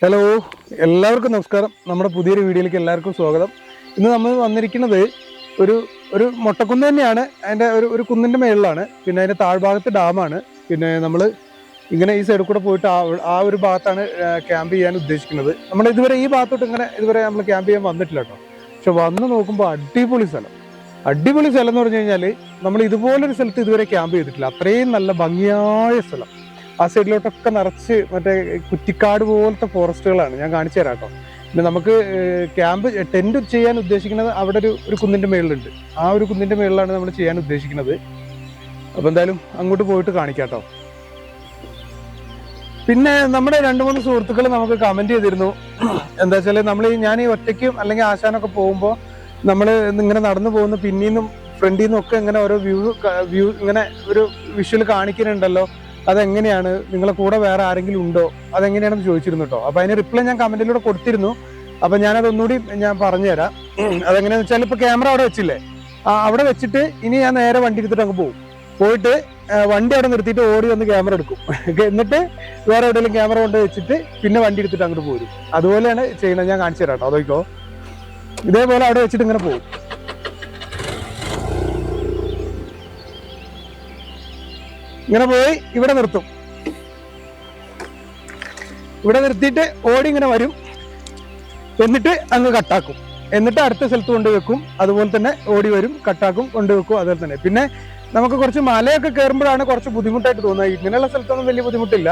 Hello, എല്ലാവർക്കും നമസ്കാരം. നമ്മുടെ പുതിയൊരു വീഡിയോയിലേക്ക് എല്ലാവർക്കും സ്വാഗതം. ഇന്ന് നമ്മൾ വന്നിരിക്കുന്നത് ഒരു ഒരു മൊട്ടക്കുന്ന് തന്നെയാണ്. അതിൻ്റെ ഒരു കുന്നിൻ്റെ മേളിലാണ്. പിന്നെ അതിൻ്റെ താഴ്ഭാഗത്ത് ഡാമാണ്. പിന്നെ നമ്മൾ ഇങ്ങനെ ഈ സൈഡിൽ കൂടെ പോയിട്ട് ആ ഒരു ഭാഗത്താണ് ക്യാമ്പ് ചെയ്യാൻ ഉദ്ദേശിക്കുന്നത്. നമ്മൾ ഇതുവരെ ഈ ഭാഗത്തോട്ട് ഇതുവരെ നമ്മൾ ക്യാമ്പ് ചെയ്യാൻ വന്നിട്ടില്ല കേട്ടോ. പക്ഷെ വന്ന് നോക്കുമ്പോൾ അടിപൊളി സ്ഥലം എന്ന് പറഞ്ഞു കഴിഞ്ഞാൽ നമ്മൾ ഇതുപോലൊരു സ്ഥലത്ത് ഇതുവരെ ക്യാമ്പ് ചെയ്തിട്ടില്ല. അത്രയും നല്ല ഭംഗിയായ സ്ഥലം. ആ സൈഡിലോട്ടൊക്കെ നിറച്ച് മറ്റേ കുറ്റിക്കാട് പോലത്തെ ഫോറസ്റ്റുകളാണ്. ഞാൻ കാണിച്ചു തരാം കേട്ടോ. പിന്നെ നമുക്ക് ക്യാമ്പ് ടെന്റ് ചെയ്യാൻ ഉദ്ദേശിക്കുന്നത് അവിടെ ഒരു കുന്നിന്റെ മേളിലുണ്ട്. ആ ഒരു കുന്നിന്റെ മേളിലാണ് നമ്മൾ ചെയ്യാൻ ഉദ്ദേശിക്കുന്നത്. അപ്പൊ എന്തായാലും അങ്ങോട്ട് പോയിട്ട് കാണിക്കാം കേട്ടോ. പിന്നെ നമ്മുടെ 2-3 സുഹൃത്തുക്കൾ നമുക്ക് കമന്റ് ചെയ്തിരുന്നു. എന്താ വെച്ചാൽ ഞാൻ ഈ ഒറ്റയ്ക്കും അല്ലെങ്കിൽ ആശാനൊക്കെ പോകുമ്പോൾ നമ്മൾ ഇങ്ങനെ നടന്നു പോകുന്ന പിന്നീന്നും ഫ്രണ്ടിൽ നിന്നും ഒക്കെ ഇങ്ങനെ ഓരോ വ്യൂ ഇങ്ങനെ ഒരു വിഷ്വൽ കാണിക്കുന്നുണ്ടല്ലോ, അതെങ്ങനെയാണ്, നിങ്ങളെ കൂടെ വേറെ ആരെങ്കിലും ഉണ്ടോ, അതെങ്ങനെയാണെന്ന് ചോദിച്ചിരുന്നു കേട്ടോ. അപ്പൊ അതിന് റിപ്ലൈ ഞാൻ കമന്റിലൂടെ കൊടുത്തിരുന്നു. അപ്പൊ ഞാനതൊന്നുകൂടി ഞാൻ പറഞ്ഞുതരാം. അതെങ്ങനെയാന്ന് വെച്ചാൽ ഇപ്പൊ ക്യാമറ അവിടെ വെച്ചില്ലേ, അവിടെ വെച്ചിട്ട് ഇനി ഞാൻ നേരെ വണ്ടി എടുത്തിട്ട് അങ്ങ് പോയിട്ട് വണ്ടി അവിടെ നിർത്തിയിട്ട് ഓടി വന്ന് ക്യാമറ എടുക്കും. എന്നിട്ട് വേറെ എവിടെയെങ്കിലും ക്യാമറ കൊണ്ട് വെച്ചിട്ട് പിന്നെ വണ്ടി എടുത്തിട്ട് അങ്ങോട്ട് പോരും. അതുപോലെയാണ് ചെയ്യുന്നത്. ഞാൻ കാണിച്ചു തരാം കേട്ടോ. അതൊക്കെ ഇതേപോലെ അവിടെ വെച്ചിട്ട് ഇങ്ങനെ പോകും. ഇങ്ങനെ പോയി ഇവിടെ നിർത്തും. ഇവിടെ നിർത്തിയിട്ട് ഓടി ഇങ്ങനെ വരും. എന്നിട്ട് അങ്ങ് കട്ടാക്കും. എന്നിട്ട് അടുത്ത സ്ഥലത്ത് കൊണ്ടുവെക്കും. അതുപോലെ തന്നെ ഓടി വരും, കട്ടാക്കും, കൊണ്ടുവെക്കും. അതുപോലെ തന്നെ പിന്നെ നമുക്ക് കുറച്ച് മലയൊക്കെ കയറുമ്പോഴാണ് കുറച്ച് ബുദ്ധിമുട്ടായിട്ട് തോന്നുക. ഇങ്ങനെയുള്ള സ്ഥലത്തൊന്നും വലിയ ബുദ്ധിമുട്ടില്ല.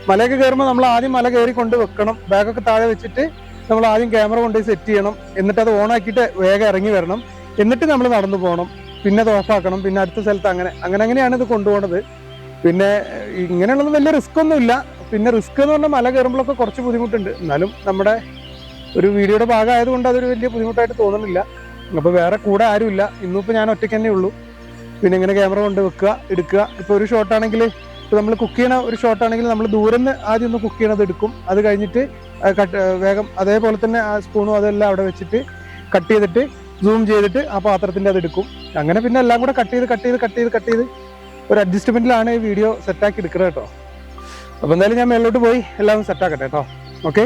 മലയൊക്കെ കയറുമ്പോൾ നമ്മൾ ആദ്യം മല കയറി കൊണ്ട് വെക്കണം. ബാഗൊക്കെ താഴെ വെച്ചിട്ട് നമ്മൾ ആദ്യം ക്യാമറ കൊണ്ടുപോയി സെറ്റ് ചെയ്യണം. എന്നിട്ട് അത് ഓണാക്കിയിട്ട് വേഗം ഇറങ്ങി വരണം. എന്നിട്ട് നമ്മൾ നടന്നു പോകണം. പിന്നെ അത് ഓഫാക്കണം. പിന്നെ അടുത്ത സ്ഥലത്ത് അങ്ങനെയാണ് ഇത് കൊണ്ടുപോകുന്നത്. പിന്നെ ഇങ്ങനെയുള്ളത് വലിയ റിസ്ക് ഒന്നും ഇല്ല. പിന്നെ റിസ്ക് എന്ന് പറഞ്ഞാൽ മല കയറുമ്പോഴൊക്കെ കുറച്ച് ബുദ്ധിമുട്ടുണ്ട്. എന്നാലും നമ്മുടെ ഒരു വീഡിയോയുടെ ഭാഗമായതുകൊണ്ട് അതൊരു വലിയ ബുദ്ധിമുട്ടായിട്ട് തോന്നുന്നില്ല. അപ്പോൾ വേറെ കൂടെ ആരുമില്ല. ഇന്നിപ്പോൾ ഞാൻ ഒറ്റയ്ക്ക് തന്നെ ഉള്ളൂ. പിന്നെ ഇങ്ങനെ ക്യാമറ കൊണ്ട് വെക്കുക, എടുക്കുക. ഇപ്പോൾ ഒരു ഷോട്ടാണെങ്കിൽ, ഇപ്പോൾ നമ്മൾ കുക്ക് ചെയ്യണ ഒരു ഷോട്ടാണെങ്കിൽ നമ്മൾ ദൂരം നിന്ന് ആദ്യം ഒന്ന് കുക്ക് ചെയ്യണത് എടുക്കും. അത് കഴിഞ്ഞിട്ട് വേഗം അതേപോലെ തന്നെ ആ സ്പൂണും അതെല്ലാം അവിടെ വെച്ചിട്ട് കട്ട് ചെയ്തിട്ട് സൂം ചെയ്തിട്ട് ആ പാത്രത്തിൻ്റെ അത് എടുക്കും. അങ്ങനെ പിന്നെ എല്ലാം കൂടെ കട്ട് ചെയ്ത് ഒരു അഡ്ജസ്റ്റ്മെന്റിലാണ് ഈ വീഡിയോ സെറ്റാക്കി എടുക്കുന്നത് കേട്ടോ. അപ്പോൾ എന്തായാലും ഞാൻ മേലോട്ട് പോയി എല്ലാം സെറ്റാക്കട്ടെ കേട്ടോ. ഓക്കെ.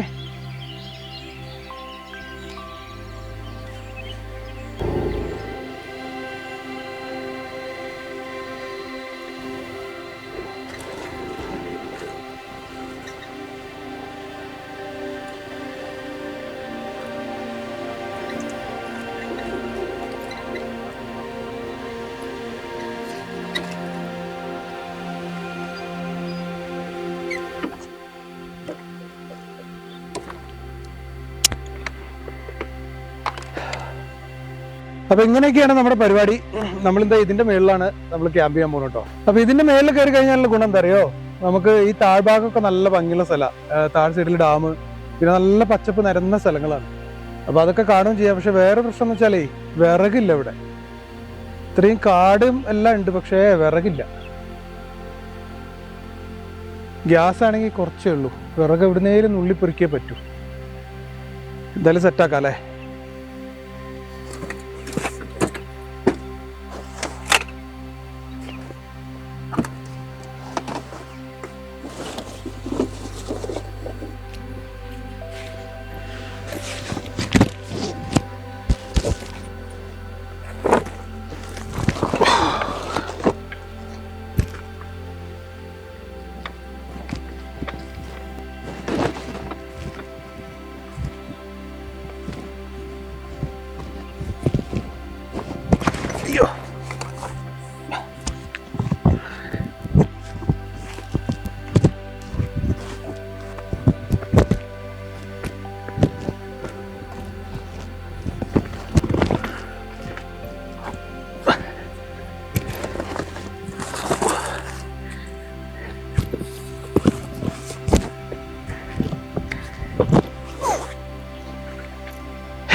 അപ്പൊ ഇങ്ങനെയൊക്കെയാണ് നമ്മുടെ പരിപാടി. നമ്മളിന്താ ഇതിന്റെ മേളിലാണ് നമ്മൾ ക്യാമ്പ് ചെയ്യാൻ പോകുന്നത് കേട്ടോ. അപ്പൊ ഇതിന്റെ മേളിൽ കയറി കഴിഞ്ഞാലുള്ള ഗുണം എന്താ അറിയോ, നമുക്ക് ഈ താഴ്ഭാഗമൊക്കെ നല്ല ഭംഗിയുള്ള സ്ഥലമാണ്. താഴ് സൈഡിൽ ഡാം, പിന്നെ നല്ല പച്ചപ്പ് നിരന്ന സ്ഥലങ്ങളാണ്. അപ്പൊ അതൊക്കെ കാണുകയും ചെയ്യാം. പക്ഷെ വേറെ പ്രശ്നം എന്ന് വെച്ചാലേ വിറകില്ല ഇവിടെ. ഇത്രയും കാടും എല്ലാം ഉണ്ട്, പക്ഷേ വിറകില്ല. ഗ്യാസ് ആണെങ്കിൽ കുറച്ചേ ഉള്ളൂ. വിറക് എവിടുന്നേലും നുള്ളി പൊറിക്കേ പറ്റൂ. എന്തായാലും സെറ്റാക്കാം അല്ലേ.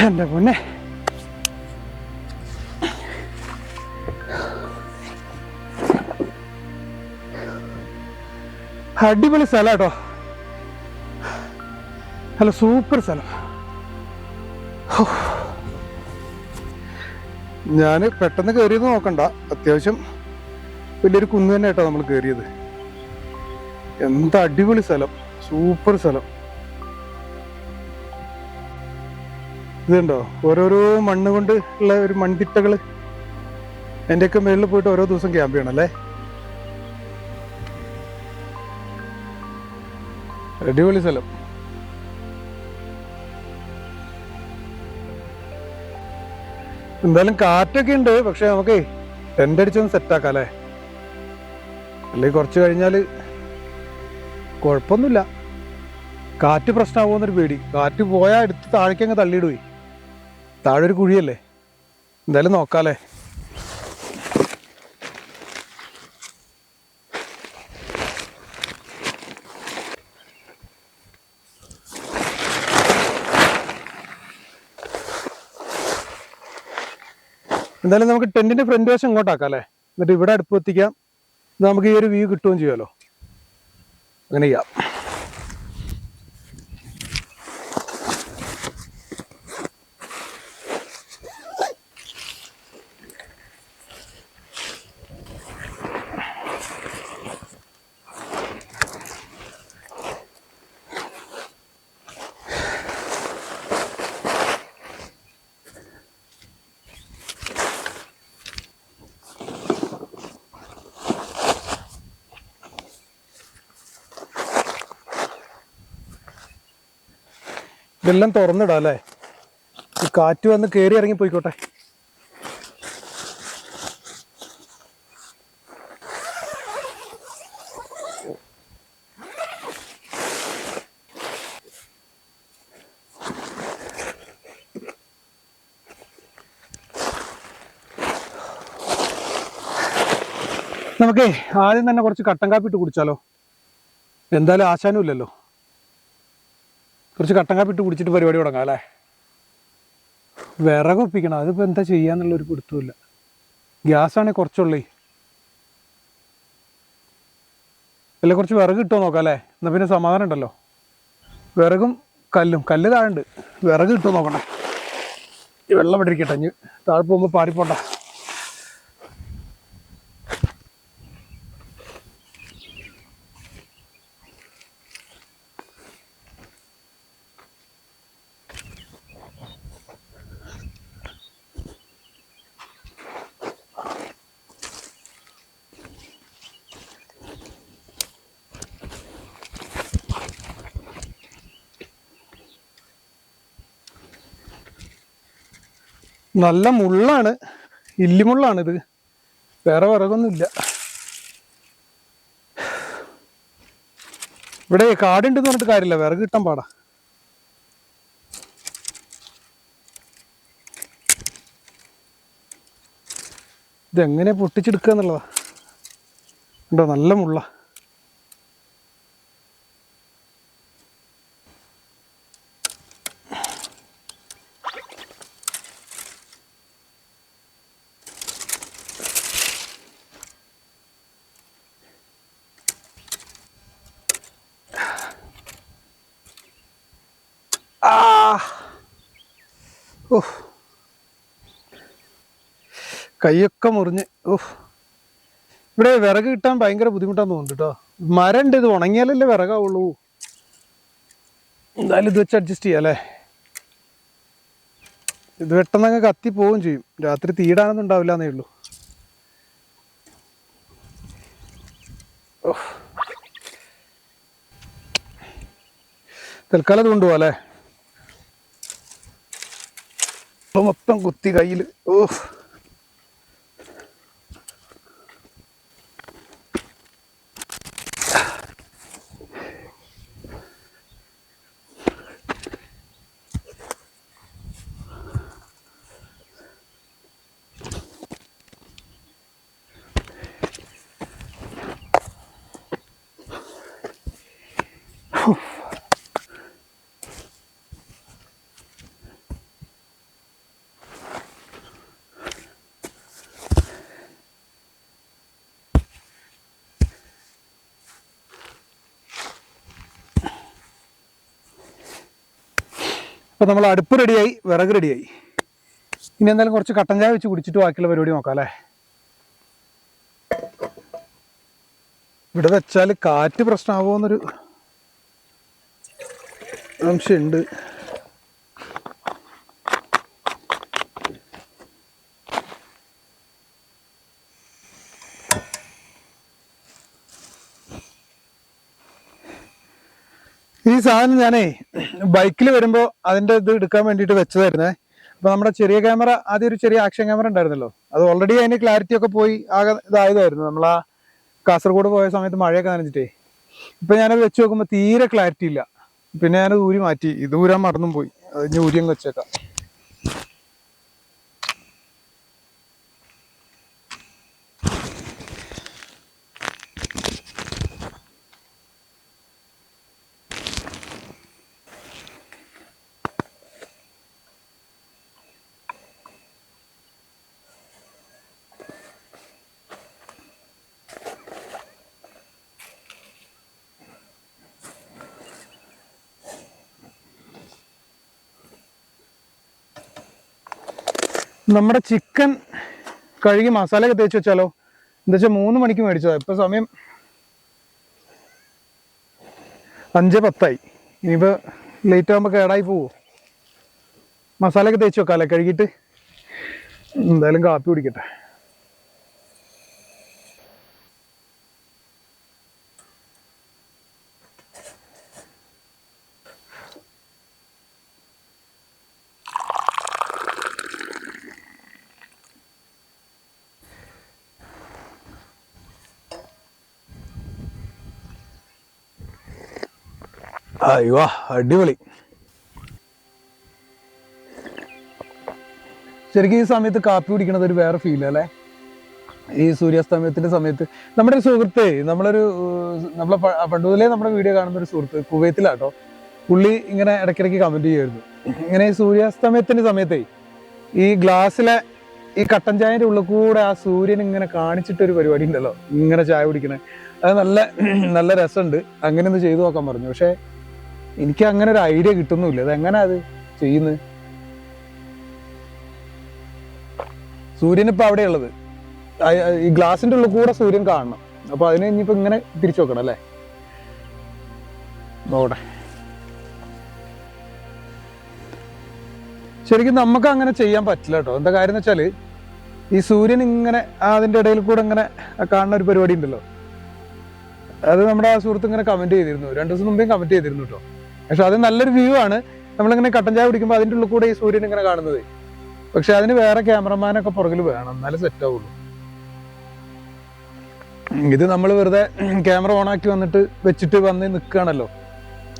എൻ്റെ പൊന്നെ, അടിപൊളി സ്ഥലം കേട്ടോ. നല്ല സൂപ്പർ സ്ഥലം. ഞാൻ പെട്ടെന്ന് കയറിയത് നോക്കണ്ട, അത്യാവശ്യം വലിയൊരു കുന്ന് തന്നെ കേട്ടോ നമ്മൾ കയറിയത്. എന്താ അടിപൊളി സ്ഥലം, സൂപ്പർ സ്ഥലം. ഇതുണ്ടോ ഓരോരോ മണ്ണ് കൊണ്ട് ഉള്ള ഒരു മൺതിട്ടകള്. എൻ്റെയൊക്കെ മേളിൽ പോയിട്ട് ഓരോ ദിവസം ക്യാമ്പ് ചെയ്യണം അല്ലേ. അടിപൊളി സ്ഥലം. എന്തായാലും കാറ്റൊക്കെ ഉണ്ട്, പക്ഷെ നമുക്ക് ടെൻ്റ് അടിച്ചൊന്ന് സെറ്റാക്കാം അല്ലേ. അല്ലെങ്കിൽ കുറച്ച് കഴിഞ്ഞാല് കുഴപ്പമൊന്നുമില്ല. കാറ്റ് പ്രശ്നമാകുമെന്നൊരു പേടി. കാറ്റ് പോയാൽ എടുത്ത് താഴേക്കങ്ങ് തള്ളിയിടുപോയി. താഴെ ഒരു കുഴിയല്ലേ. എന്തായാലും നോക്കാല്ലേ. എന്തായാലും നമുക്ക് ടെന്റിന്റെ ഫ്രണ്ട് വശം ഇങ്ങോട്ടാക്കാം അല്ലേ. എന്നിട്ട് ഇവിടെ അടുപ്പ് എത്തിക്കാം. നമുക്ക് ഈ ഒരു വ്യൂ കിട്ടുകയും ചെയ്യുമല്ലോ. അങ്ങനെ ചെയ്യാം. ഇതെല്ലാം തുറന്നിടാം അല്ലേ. ഈ കാറ്റ് വന്ന് കയറി ഇറങ്ങി പോയിക്കോട്ടെ. നമുക്കേ ആദ്യം തന്നെ കുറച്ച് കട്ടൻ കാപ്പി ഇട്ട് കുടിച്ചാലോ. എന്തായാലും ആശാനും ഇല്ലല്ലോ. കുറച്ച് കട്ടൻ കാപ്പി ഇട്ട് കുടിച്ചിട്ട് പരിപാടി തുടങ്ങാം അല്ലേ. വിറക് ഒപ്പിക്കണം. അതിപ്പോൾ എന്താ ചെയ്യാന്നുള്ളൊരു പിടുത്തമില്ല. ഗ്യാസാണെങ്കിൽ കുറച്ചുള്ളേ. അല്ല കുറച്ച് വിറക് കിട്ടുമോ നോക്കാം അല്ലേ. എന്നാൽ പിന്നെ സമാധാനം ഉണ്ടല്ലോ. വിറകും കല്ല് താഴുണ്ട്. വിറക് കിട്ടുമോ നോക്കണ്ടേ. ഈ വെള്ളം ഇട്ടിരിക്കട്ടെ. ഇനി താഴെ പോകുമ്പോൾ പാറിപ്പോണ്ട. നല്ല മുള്ളാണ്, ഇല്ലിമുള്ളാണിത്. വേറെ വിറകൊന്നുമില്ല. ഇവിടെ കാടുണ്ടെന്ന് പറഞ്ഞിട്ട് കാര്യമില്ല, വിറക് കിട്ടാൻ പാടാ. ഇതെങ്ങനെ പൊട്ടിച്ചെടുക്കുക എന്നുള്ളതാ. ഉണ്ടോ നല്ല മുള്ള. ഓഹ് കൈയൊക്കെ മുറിഞ്ഞ്. ഓഹ് ഇവിടെ വിറക് കിട്ടാൻ ഭയങ്കര ബുദ്ധിമുട്ടാന്ന് തോന്നുന്നു കേട്ടോ. മരം ഉണ്ട്, ഇത് ഉണങ്ങിയാലല്ലേ വിറകാവുള്ളൂ. എന്തായാലും ഇത് വെച്ച് അഡ്ജസ്റ്റ് ചെയ്യാം അല്ലേ. ഇത് പെട്ടെന്നങ്ങ് കത്തി പോവുകയും ചെയ്യും. രാത്രി തീടാനൊന്നും ഉണ്ടാവില്ല എന്നേ ഉള്ളൂ. ഓഹ് തൽക്കാലം അത് കൊണ്ടുപോവാ അല്ലേ. ഇപ്പൊ മൊത്തം കുത്തി കയ്യിൽ. ഓഹ് അപ്പോൾ നമ്മൾ അടുപ്പ് റെഡിയായി, വിറക് റെഡിയായി. ഇനി എന്തായാലും കുറച്ച് കട്ടൻ ചായ വെച്ച് കുടിച്ചിട്ട് ബാക്കിയുള്ള പരിപാടി നോക്കാം അല്ലേ. ഇവിടെ വെച്ചാൽ കാറ്റ് പ്രശ്നമാകുമെന്നൊരു സംശയമുണ്ട്. സാധനം ഞാനേ ബൈക്കിൽ വരുമ്പോൾ അതിന്റെ ഇത് എടുക്കാൻ വേണ്ടിയിട്ട് വെച്ചതായിരുന്നേ. അപ്പൊ നമ്മുടെ ചെറിയ ക്യാമറ, ആദ്യം ഒരു ചെറിയ ആക്ഷൻ ക്യാമറ ഉണ്ടായിരുന്നല്ലോ, അത് ഓൾറെഡി അതിന് ക്ലാരിറ്റി ഒക്കെ പോയി ആകെ ഇതായതായിരുന്നു. നമ്മളാ കാസർഗോഡ് പോയ സമയത്ത് മഴയൊക്കെ നനഞ്ഞിട്ടേ. ഇപ്പൊ ഞാനത് വെച്ച് നോക്കുമ്പോൾ തീരെ ക്ലാരിറ്റി ഇല്ല. പിന്നെ ഞാനത് ഊരി മാറ്റി, ഇത് ഊരാൻ മറന്നും പോയി. അത് ഇനി ഊരിയങ്ങ് വെച്ചേക്കാം. നമ്മുടെ ചിക്കൻ കഴുകി മസാലയൊക്കെ തേച്ച് വെച്ചാലോ? എന്താ വെച്ചാൽ 3 മണിക്ക് മേടിച്ചതാ. ഇപ്പൊ സമയം 5:10. ഇനിയിപ്പോ ലേറ്റ് ആകുമ്പോ കേടായി പോവോ? മസാലയൊക്കെ തേച്ച് വെക്കാല്ലേ കഴുകിയിട്ട്. എന്തായാലും കാപ്പി കുടിക്കട്ടെ. അയ്യോ അടിപൊളി. ശരിക്കും ഈ സമയത്ത് കാപ്പി കുടിക്കണത് ഒരു വേറെ ഫീൽ അല്ലേ? ഈ സൂര്യാസ്തമയത്തിന്റെ സമയത്ത്. നമ്മുടെ ഒരു സുഹൃത്ത്, നമ്മളെ പണ്ട് മുതലേ നമ്മുടെ വീഡിയോ കാണുന്ന ഒരു സുഹൃത്ത് കുവൈത്തിലാട്ടോ. പുള്ളി ഇങ്ങനെ ഇടയ്ക്കിടയ്ക്ക് കമന്റ് ചെയ്യുമായിരുന്നു. ഇങ്ങനെ ഈ സൂര്യാസ്തമയത്തിന്റെ സമയത്തേ ഈ ഗ്ലാസ്സിലെ ഈ കട്ടൻ ചായന്റെ ഉള്ളിൽ കൂടെ ആ സൂര്യൻ ഇങ്ങനെ കാണിച്ചിട്ടൊരു പരിപാടി ഉണ്ടല്ലോ, ഇങ്ങനെ ചായ കുടിക്കണേ. അത് നല്ല രസമുണ്ട്. അങ്ങനെ ഒന്ന് ചെയ്തു നോക്കാൻ പറഞ്ഞു. പക്ഷെ എനിക്ക് അങ്ങനെ ഒരു ഐഡിയ കിട്ടുന്നില്ല. അത് എങ്ങനെ അത് ചെയ്യുന്നത്? സൂര്യൻ ഇപ്പൊ അവിടെ ഉള്ളത് ഈ ഗ്ലാസിന്റെ ഉള്ളിൽ കൂടെ സൂര്യൻ കാണണം. അപ്പൊ അതിനെ ഇനിയിപ്പോ ഇങ്ങനെ തിരിച്ചു നോക്കണം അല്ലേ? നോട്ടെ. ശരിക്കും നമുക്ക് അങ്ങനെ ചെയ്യാൻ പറ്റില്ല കേട്ടോ. എന്താ കാര്യം എന്ന് വെച്ചാല് ഈ സൂര്യൻ ഇങ്ങനെ അതിന്റെ ഇടയിൽ കൂടെ ഇങ്ങനെ കാണുന്ന ഒരു പരിപാടി ഉണ്ടല്ലോ. അത് നമ്മുടെ ആ സുഹൃത്ത് ഇങ്ങനെ കമന്റ് ചെയ്തിരുന്നു, 2 ദിവസം മുമ്പേ കമന്റ് ചെയ്തിരുന്നു കേട്ടോ. പക്ഷെ അത് നല്ലൊരു വ്യൂ ആണ്. നമ്മളിങ്ങനെ കട്ടൻ ചായ കുടിക്കുമ്പോൾ അതിൻ്റെ ഉള്ളിൽ കൂടെ ഈ സൂര്യൻ ഇങ്ങനെ കാണുന്നത്. പക്ഷെ അതിന് വേറെ ക്യാമറമാനൊക്കെ പുറകിൽ വേണം, എന്നാലേ സെറ്റ് ആവുള്ളൂ. ഇത് നമ്മൾ വെറുതെ ക്യാമറ ഓണാക്കി വെച്ചിട്ട് വന്ന് നിൽക്കുകയാണല്ലോ.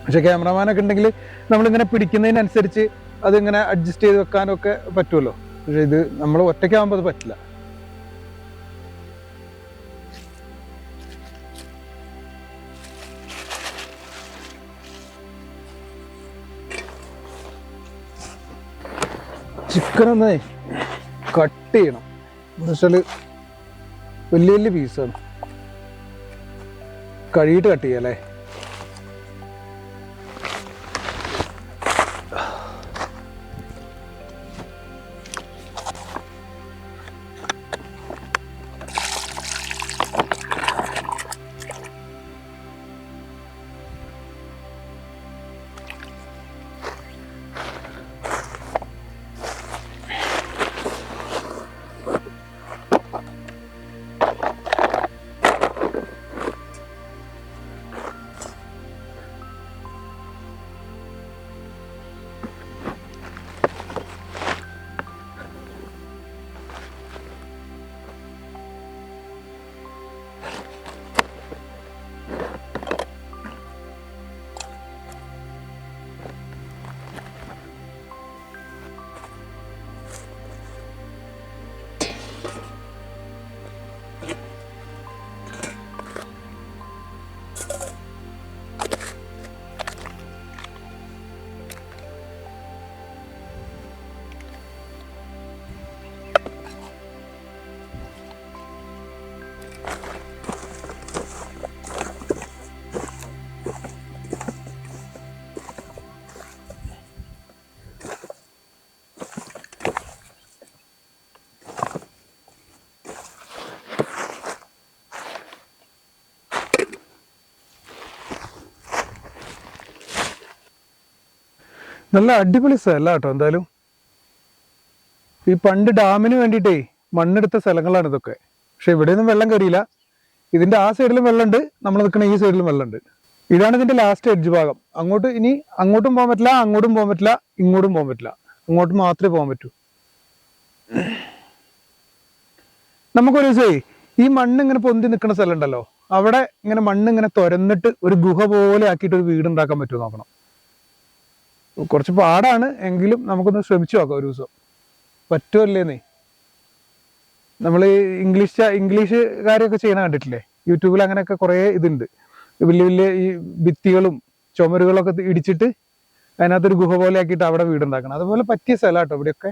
പക്ഷെ ക്യാമറമാനൊക്കെ ഉണ്ടെങ്കിൽ നമ്മളിങ്ങനെ പിടിക്കുന്നതിനനുസരിച്ച് അതിങ്ങനെ അഡ്ജസ്റ്റ് ചെയ്ത് വെക്കാനൊക്കെ പറ്റുമല്ലോ. പക്ഷെ ഇത് നമ്മൾ ഒറ്റയ്ക്കാകുമ്പോൾ അത് പറ്റില്ല. ചിക്കൻ ഒന്ന് കട്ട് ചെയ്യണം. എന്താ വെച്ചാല് വലിയ വലിയ പീസാണ്. കഴുകിയിട്ട് കട്ട് ചെയ്യാല്ലേ? നല്ല അടിപൊളി സ്ഥലം കേട്ടോ. എന്തായാലും ഈ പണ്ട് ഡാമിന് വേണ്ടിയിട്ടേ മണ്ണെടുത്ത സ്ഥലങ്ങളാണ് ഇതൊക്കെ. പക്ഷെ ഇവിടെയൊന്നും വെള്ളം കയറിയില്ല. ഇതിന്റെ ആ സൈഡിലും വെള്ളമുണ്ട്, നമ്മൾ നിൽക്കുന്ന ഈ സൈഡിലും വെള്ളമുണ്ട്. ഇതാണ് ഇതിന്റെ ലാസ്റ്റ് എഡ്ജ് ഭാഗം. അങ്ങോട്ട് ഇനി അങ്ങോട്ടും പോകാൻ പറ്റില്ല, അങ്ങോട്ടും പോകാൻ പറ്റില്ല, ഇങ്ങോട്ടും പോകാൻ പറ്റില്ല. അങ്ങോട്ട് മാത്രമേ പോകാൻ പറ്റൂ. നമുക്കൊരു ദിവസമേ ഈ മണ്ണ് ഇങ്ങനെ പൊന്തി നിൽക്കുന്ന സ്ഥലം ഉണ്ടല്ലോ, അവിടെ ഇങ്ങനെ മണ്ണ് ഇങ്ങനെ തുരന്നിട്ട് ഒരു ഗുഹ പോലെ ആക്കിയിട്ട് ഒരു വീട് ഉണ്ടാക്കാൻ പറ്റുമോ നോക്കണം. കുറച്ച് പാടാണ്, എങ്കിലും നമുക്കൊന്ന് ശ്രമിച്ചു നോക്കാം ഒരു ദിവസം. പറ്റുമല്ലേന്നേ. നമ്മൾ ഇംഗ്ലീഷുകാരൊക്കെ ചെയ്യണ കണ്ടിട്ടില്ലേ യൂട്യൂബിൽ? അങ്ങനെയൊക്കെ കുറേ ഇതുണ്ട്. വലിയ വലിയ ഈ ഭിത്തികളും ചുമരുകളൊക്കെ ഇടിച്ചിട്ട് അതിനകത്തൊരു ഗുഹ പോലെ ആക്കിയിട്ട് അവിടെ വീടുണ്ടാക്കണം. അതുപോലെ പറ്റിയ സ്ഥലം കേട്ടോ ഇവിടെയൊക്കെ.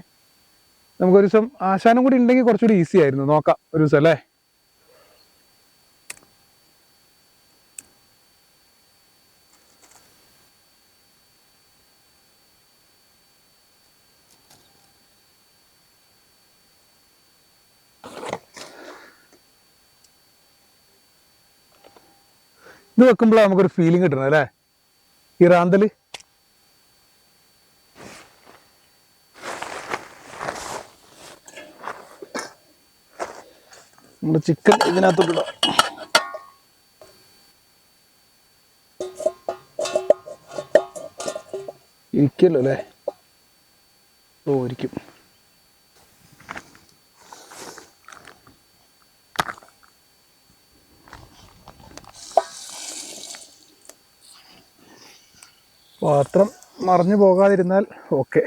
നമുക്കൊരു ദിവസം ആശാനും കൂടി ഉണ്ടെങ്കിൽ കുറച്ചുകൂടി ഈസി ആയിരുന്നു. നോക്കാം ഒരു ദിവസം അല്ലേ. ഇത് വെക്കുമ്പോഴാണ് നമുക്കൊരു ഫീലിംഗ് കിട്ടണം അല്ലേ, ഈ റാന്തല്. നമ്മുടെ ചിക്കൻ ഇതിനകത്തോട്ട് ഇരിക്കല്ലോ അല്ലേ. ഓ ഇരിക്കും. പാത്രം മറിഞ്ഞു പോകാതിരുന്നാൽ ഓക്കെ.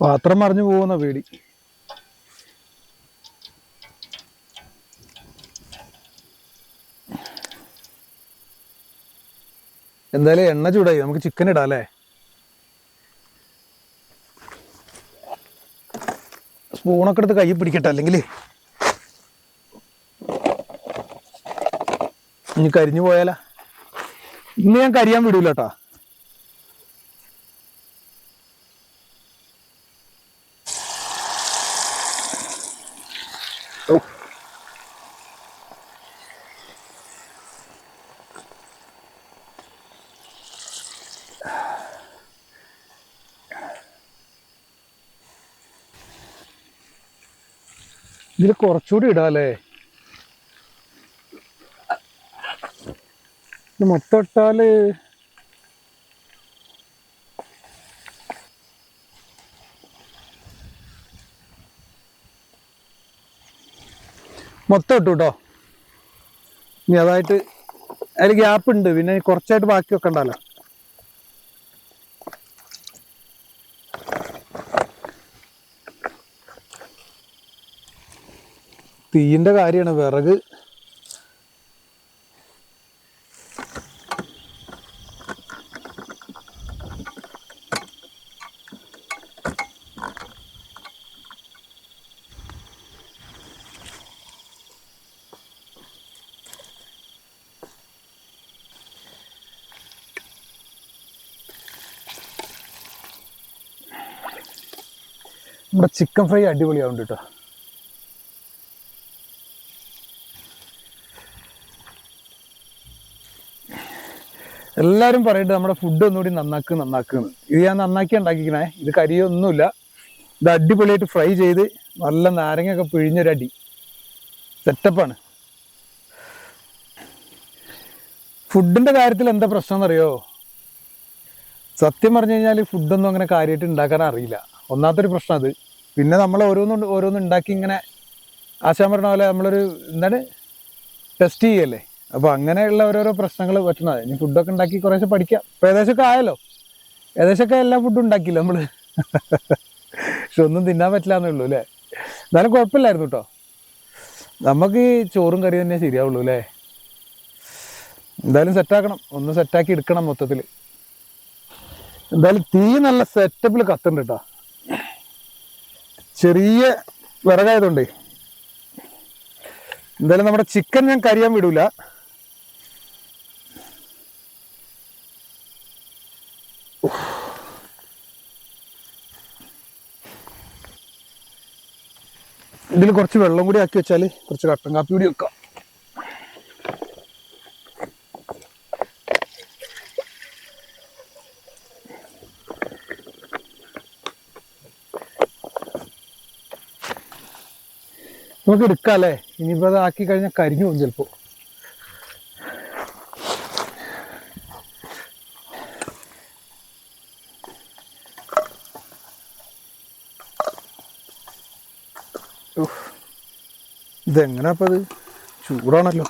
പാത്രം മറിഞ്ഞു പോകുന്ന പേടി. എന്തായാലും എണ്ണ ചൂടായി, നമുക്ക് ചിക്കൻ ഇടാം അല്ലേ. സ്പൂണൊക്കെ എടുത്ത് കൈ പിടിക്കട്ടെ, അല്ലെങ്കിൽ ഇനി കരിഞ്ഞു പോയാലാ. ഇന്ന് ഞാൻ കരിയാൻ വിടൂല കേട്ടാ. ഇതിൽ കുറച്ചുകൂടി ഇടാല്ലേ. ഇത് മൊത്തം ഇട്ടാല് മൊത്തം ഇട്ടു കേട്ടോ. ഇനി അതായിട്ട് അതിൽ ഗ്യാപ്പ് ഉണ്ട്, പിന്നെ കുറച്ചായിട്ട് ബാക്കി വെക്കണ്ടല്ലോ. തീയിന്റെ കാര്യമാണ്, വിറക് നമ്മുടെ ചിക്കൻ ഫ്രൈ അടിപൊളിയാവുണ്ട് കേട്ടോ. എല്ലാവരും പറയട്ടെ നമ്മുടെ ഫുഡ് ഒന്നുകൂടി നന്നാക്കുന്നു. ഇത് ഞാൻ നന്നാക്കി ഉണ്ടാക്കിക്കണേ, ഇത് കരിയൊന്നുമില്ല. ഇത് അടിപൊളിയായിട്ട് ഫ്രൈ ചെയ്ത് നല്ല നാരങ്ങയൊക്കെ പിഴിഞ്ഞൊരടി സെറ്റപ്പാണ്. ഫുഡിന്റെ കാര്യത്തിൽ എന്താ പ്രശ്നം എന്നറിയോ? സത്യം പറഞ്ഞു കഴിഞ്ഞാൽ ഫുഡൊന്നും അങ്ങനെ കാര്യമായിട്ട് ഉണ്ടാക്കാൻ അറിയില്ല. ഒന്നാമത്തൊരു പ്രശ്നം അത്. പിന്നെ നമ്മൾ ഓരോന്നും ഉണ്ടാക്കി ഇങ്ങനെ ആശാൻ പറഞ്ഞ പോലെ നമ്മളൊരു ടെസ്റ്റ് ചെയ്യല്ലേ. അപ്പോൾ അങ്ങനെയുള്ള ഓരോരോ പ്രശ്നങ്ങൾ പറ്റുന്നത്. ഇനി ഫുഡൊക്കെ ഉണ്ടാക്കി കുറേശ്ശെ പഠിക്കാം. ഇപ്പോൾ ഏകദേശമൊക്കെ ആയല്ലോ, ഏകദേശമൊക്കെ എല്ലാ ഫുഡും ഉണ്ടാക്കിയില്ല നമ്മൾ. പക്ഷെ ഒന്നും തിന്നാൻ പറ്റില്ല എന്നേ ഉള്ളൂ അല്ലേ. എന്നാലും കുഴപ്പമില്ലായിരുന്നു കേട്ടോ. നമുക്ക് ഈ ചോറും കറി തന്നെ ശരിയാവുള്ളൂ അല്ലേ. എന്തായാലും സെറ്റാക്കണം, ഒന്ന് സെറ്റാക്കി എടുക്കണം മൊത്തത്തിൽ. എന്തായാലും തീ നല്ല സെറ്റപ്പിൽ കത്തുണ്ട് കേട്ടോ. ചെറിയ വിറകായതുകൊണ്ടേ എന്തായാലും നമ്മുടെ ചിക്കൻ ഞാൻ കരിയാൻ വിടൂല. ഇതിൽ കുറച്ച് വെള്ളം കൂടി ആക്കി വെച്ചാൽ കുറച്ച് കട്ടൻ കാപ്പി കൂടി വെക്കാം. നമുക്ക് എടുക്കാം അല്ലേ? ഇനിയിപ്പോൾ അത് ആക്കി കഴിഞ്ഞാൽ കരിഞ്ഞു പോകും ചിലപ്പോൾ. ഇതെങ്ങനെയാ അപ്പം? അത് ചൂടാണല്ലോ.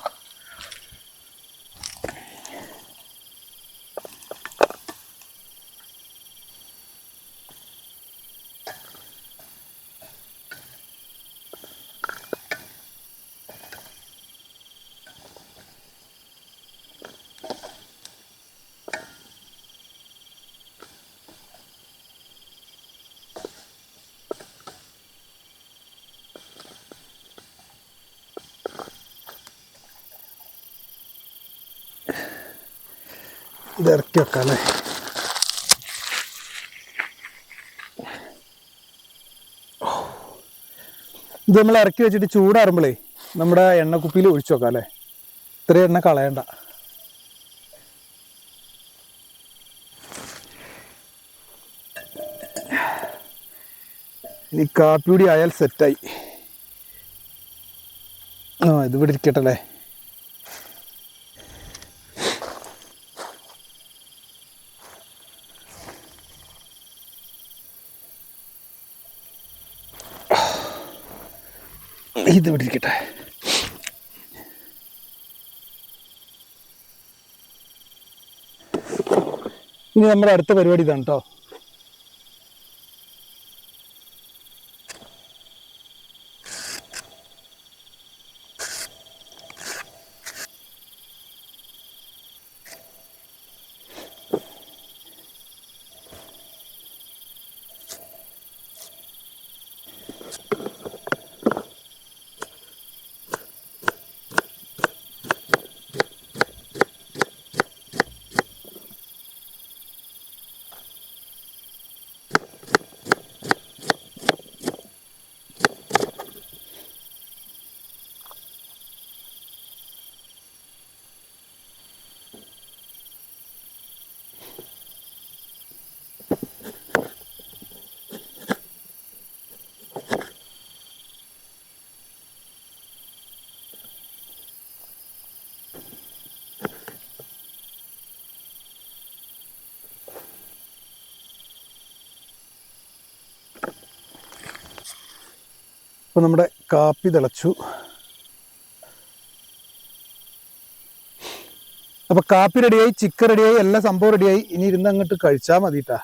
ഇത് ഇറക്കി വെക്കാം അല്ലേ? ഇത് നമ്മൾ ഇറക്കി വെച്ചിട്ട് ചൂടാറുമ്പോഴേ നമ്മുടെ എണ്ണക്കുപ്പിയിൽ ഒഴിച്ചു വെക്കാം അല്ലേ? ഇത്രയും എണ്ണ കളയണ്ട. ഇനി കാപ്പി കൂടി ആയാൽ സെറ്റായി. ഇത് ഇവിടെ ഇരിക്കട്ടല്ലേ. ഇത് ഇവിടെ ഇരിക്കട്ടെ. ഇനി നമ്മുടെ അടുത്ത പരിപാടി ഇതാണ് കേട്ടോ. അപ്പോൾ നമ്മുടെ കാപ്പി തിളച്ചു. അപ്പോൾ കാപ്പി റെഡിയായി, ചിക്കൻ റെഡിയായി, എല്ലാ സംഭവം റെഡിയായി. ഇനി ഇരുന്ന് അങ്ങോട്ട് കഴിച്ചാൽ മതിട്ടാ.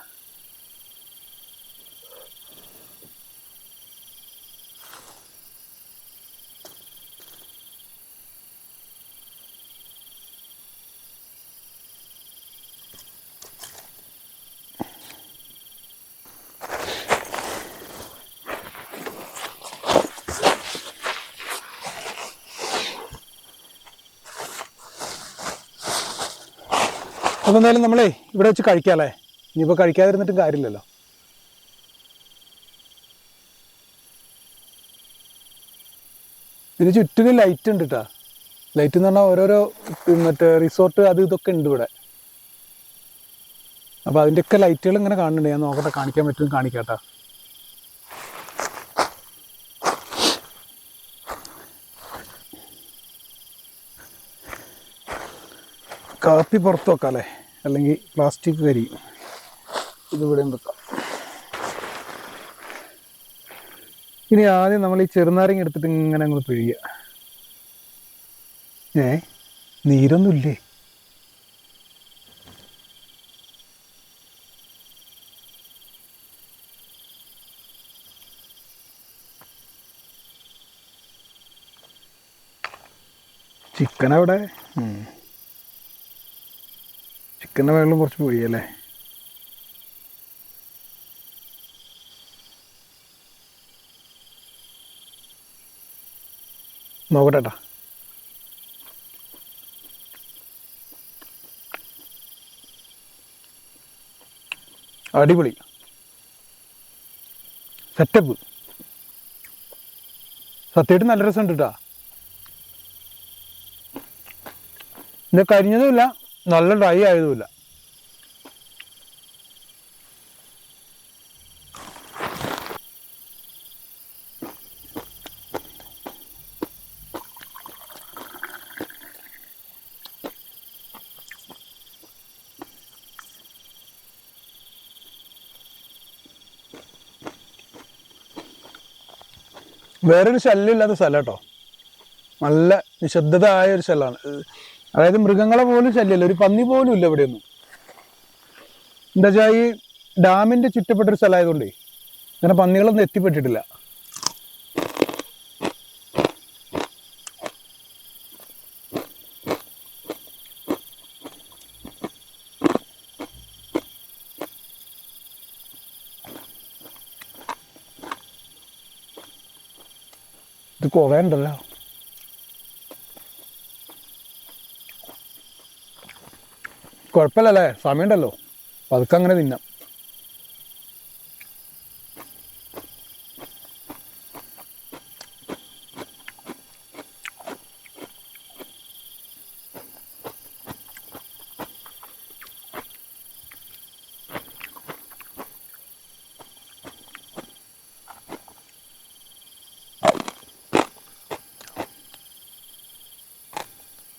അപ്പോൾ എന്തായാലും നമ്മളേ ഇവിടെ വെച്ച് കഴിക്കാമല്ലേ? ഇനിയിപ്പോൾ കഴിക്കാതിരുന്നിട്ടും കാര്യമില്ലല്ലോ. ഇതിന് ചുറ്റിനും ലൈറ്റ് ഉണ്ട് കേട്ടോ. ലൈറ്റ് എന്ന് പറഞ്ഞാൽ ഓരോരോ മറ്റേ റിസോർട്ട് അത് ഇതൊക്കെ ഉണ്ട് ഇവിടെ. അപ്പോൾ അതിൻ്റെയൊക്കെ ലൈറ്റുകൾ ഇങ്ങനെ കാണുന്നുണ്ട്. ഞാൻ നോക്കട്ടെ, കാണിക്കാൻ പറ്റും കാണിക്കാം കേട്ടോ. കാപ്പി പുറത്ത് വെക്കാം അല്ലേ? അല്ലെങ്കിൽ പ്ലാസ്റ്റിക് കരിയും. ഇതിവിടെയും വെക്കാം. ഇനി ആദ്യം നമ്മൾ ഈ ചെറുനാരങ്ങ എടുത്തിട്ട് ഇങ്ങനെ അങ്ങ് പിഴിയുക. നീരൊന്നുമില്ലേ? ചിക്കൻ അവിടെ, ചിക്കൻ്റെ വെള്ളം കുറച്ച് പൊഴിയല്ലേ? നോക്കട്ടെ. അടിപൊളി സെറ്റപ്പ്. സത്യമായിട്ട് നല്ല രസമുണ്ട് കേട്ടോ. ഇത് കരിഞ്ഞതുമില്ല, നല്ല ഡ്രൈ ആയതുമില്ല. വേറൊരു ശല്യമില്ലാത്ത സ്ഥലം കേട്ടോ, നല്ല നിശബ്ദത ആയ ഒരു സ്ഥലമാണ്. അതായത് മൃഗങ്ങളെ പോലും ശല്യമില്ല, ഒരു പന്നി പോലും ഇല്ല ഇവിടെയൊന്നും. എന്താ വെച്ചാൽ ഈ ഡാമിന്റെ ചുറ്റപ്പെട്ടൊരു സ്ഥലമായതുകൊണ്ടേ അങ്ങനെ പന്നികളൊന്നും എത്തിപ്പെട്ടിട്ടില്ല. ഇത് കുറേ ഉണ്ടല്ലോ. കുഴപ്പമില്ലല്ലേ, സമയമുണ്ടല്ലോ, പതുക്കെ അങ്ങനെ തിന്നാം.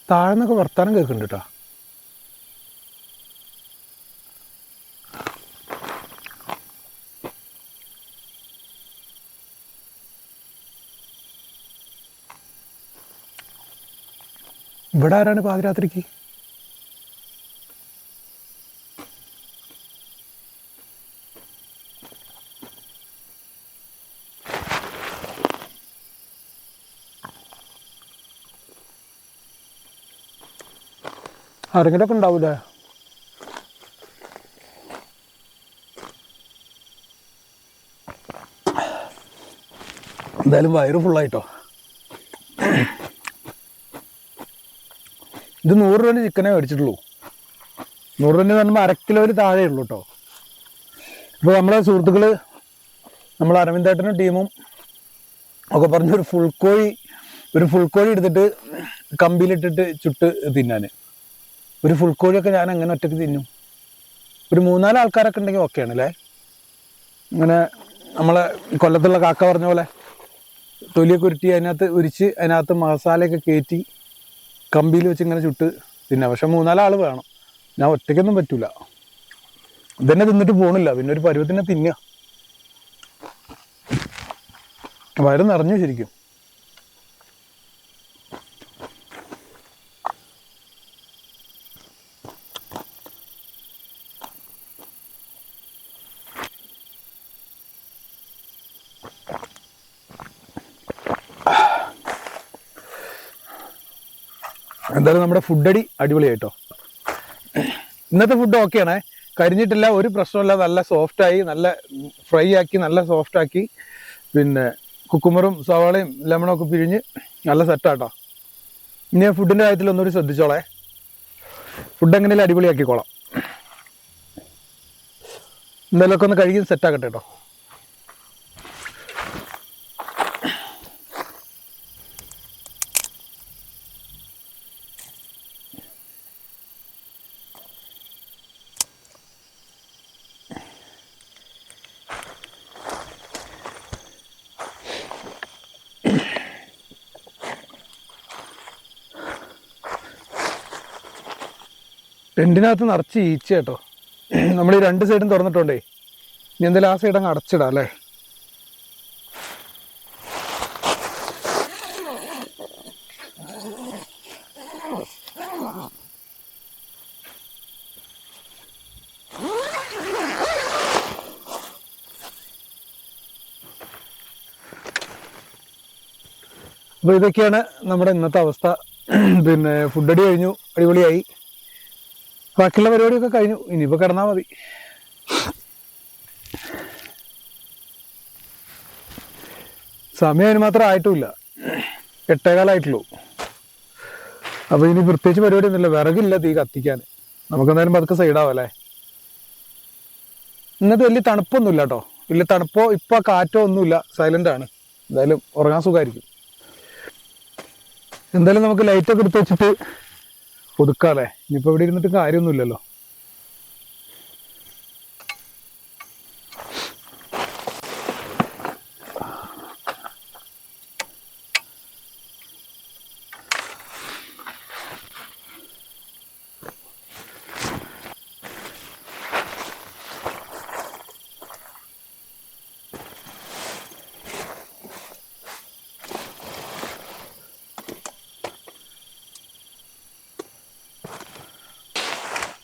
താഴ്ന്നൊക്കെ വർത്താനം കേൾക്കുന്നുണ്ട് കേട്ടോ. ഇവിടെ ആരാണ് പാതിരാത്രിക്ക്? ആരെങ്കിലൊക്കെ ഉണ്ടാവൂലേ? എന്തായാലും വയറ് ഫുള്ളായിട്ടോ. ഇത് 100 രൂപ ചിക്കനേ മേടിച്ചിട്ടുള്ളൂ. 100 രൂപ എന്ന് പറയുമ്പോൾ 1/2 കിലോയിൽ താഴെ ഉള്ളൂ കേട്ടോ. ഇപ്പോൾ നമ്മളെ സുഹൃത്തുക്കൾ, നമ്മൾ അരവിന്ദേട്ടനും ടീമും ഒക്കെ പറഞ്ഞ് ഒരു ഫുൾ കോഴി എടുത്തിട്ട് കമ്പിയിലിട്ടിട്ട് ചുട്ട് തിന്നാൻ. ഒരു ഫുൾ കോഴിയൊക്കെ ഞാൻ അങ്ങനെ ഒറ്റയ്ക്ക് തിന്നും. ഒരു 3-4 ആൾക്കാരൊക്കെ ഉണ്ടെങ്കിൽ ഓക്കെയാണ് അല്ലേ. ഇങ്ങനെ നമ്മളെ കൊല്ലത്തുള്ള കാക്ക പറഞ്ഞ പോലെ തൊലിയൊക്കെ ഉരുട്ടി അതിനകത്ത് മസാലയൊക്കെ കയറ്റി കമ്പിയിൽ വെച്ച് ഇങ്ങനെ ചുട്ട് തിന്നാം. പക്ഷെ 3-4 ആൾ വേണം, ഞാൻ ഒറ്റയ്ക്കൊന്നും പറ്റൂല. ഇതന്നെ തിന്നിട്ട് പോണില്ല, പിന്നെ ഒരു പരുവത്തിനെ തിന്നുക. വയറ് നിറഞ്ഞു ശരിക്കും. എന്തായാലും നമ്മുടെ ഫുഡടി അടിപൊളിയായിട്ടോ. ഇന്നത്തെ ഫുഡ് ഓക്കെയാണേ, കരിഞ്ഞിട്ടില്ല, ഒരു പ്രശ്നമില്ല, നല്ല സോഫ്റ്റായി, നല്ല ഫ്രൈ ആക്കി, നല്ല സോഫ്റ്റാക്കി. പിന്നെ കുക്കുമ്പറും സവാളയും ലെമണൊക്കെ പിഴിഞ്ഞ് നല്ല സെറ്റാട്ടോ. ഇനി ഫുഡിൻ്റെ കാര്യത്തിൽ ഒന്നുകൂടി ശ്രദ്ധിച്ചോളേ, ഫുഡ് എങ്ങനെയും അടിപൊളിയാക്കിക്കോളാം. എന്തായാലും ഒക്കെ ഒന്ന് കഴുകി സെറ്റാക്കട്ടെ കേട്ടോ. ടെൻറ്റിനകത്ത് നിറച്ച് ഈച്ച കേട്ടോ. നമ്മൾ ഈ 2 സൈഡും തുറന്നിട്ടുണ്ടേ, ഇനി എന്തായാലും ആ സൈഡ് അങ്ങ് അടച്ചിടാം അല്ലേ. അപ്പോൾ ഇതൊക്കെയാണ് നമ്മുടെ ഇന്നത്തെ അവസ്ഥ. പിന്നെ ഫുഡടി കഴിഞ്ഞു, അടിപൊളിയായി. ബാക്കിയുള്ള പരിപാടിയൊക്കെ കഴിഞ്ഞു, ഇനിയിപ്പോൾ കിടന്നാൽ മതി. സമയം അതിന് മാത്രം ആയിട്ടുമില്ല, 8:15 അപ്പോൾ ഇനി പ്രത്യേകിച്ച് പരിപാടിയൊന്നുമില്ല. വിറകില്ല തീ കത്തിക്കാൻ. നമുക്കെന്തായാലും പതുക്കെ സൈഡാവും അല്ലേ. ഇന്നത്തെ വലിയ തണുപ്പൊന്നുമില്ല കേട്ടോ, വലിയ തണുപ്പോ ഇപ്പോൾ കാറ്റോ ഒന്നുമില്ല, സൈലൻ്റ് ആണ്. എന്തായാലും ഉറങ്ങാൻ സുഖമായിരിക്കും. എന്തായാലും നമുക്ക് ലൈറ്റൊക്കെ എടുത്ത് വെച്ചിട്ട് ഒതുക്കാല്ലേ. ഇനിയിപ്പോൾ ഇവിടെ ഇരുന്നിട്ട് കാര്യമൊന്നുമില്ലല്ലോ.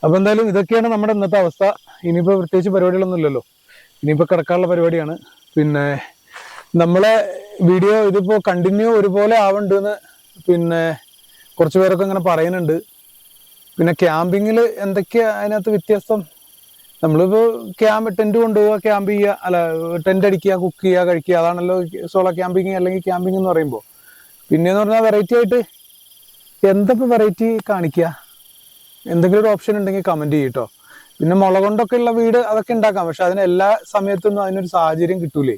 അപ്പൊ എന്തായാലും ഇതൊക്കെയാണ് നമ്മുടെ ഇന്നത്തെ അവസ്ഥ. ഇനിയിപ്പോ പ്രത്യേകിച്ച് പരിപാടികളൊന്നും ഇല്ലല്ലോ, ഇനിയിപ്പോ കിടക്കാനുള്ള പരിപാടിയാണ്. പിന്നെ നമ്മളെ വീഡിയോ ഇതിപ്പോ കണ്ടിന്യൂ ഒരുപോലെ ആവണ്ടെന്ന് പിന്നെ കുറച്ച് പേരൊക്കെ ഇങ്ങനെ പറയുന്നുണ്ട്. പിന്നെ ക്യാമ്പിങ്ങിൽ എന്തൊക്കെയാ അതിനകത്ത് വ്യത്യാസം? നമ്മളിപ്പോ ടെന്റ് കൊണ്ടുപോവുക, ക്യാമ്പ് ചെയ്യുക, അല്ല ടെന്റ് അടിക്കുക, കുക്ക് ചെയ്യുക, കഴിക്കുക, അതാണല്ലോ സോളോ ക്യാമ്പിങ് അല്ലെങ്കിൽ ക്യാമ്പിംഗ് എന്ന് പറയുമ്പോൾ. പിന്നെയെന്ന് പറഞ്ഞാൽ വെറൈറ്റി ആയിട്ട് എന്തൊക്കെ വെറൈറ്റി കാണിക്കുക, എന്തെങ്കിലും ഒരു ഓപ്ഷൻ ഉണ്ടെങ്കിൽ കമന്റ് ചെയ്യട്ടോ. പിന്നെ മുള കൊണ്ടൊക്കെ ഉള്ള വീട് അതൊക്കെ ഉണ്ടാക്കാം, പക്ഷെ അതിന് എല്ലാ സമയത്തൊന്നും അതിനൊരു സാഹചര്യം കിട്ടൂലേ.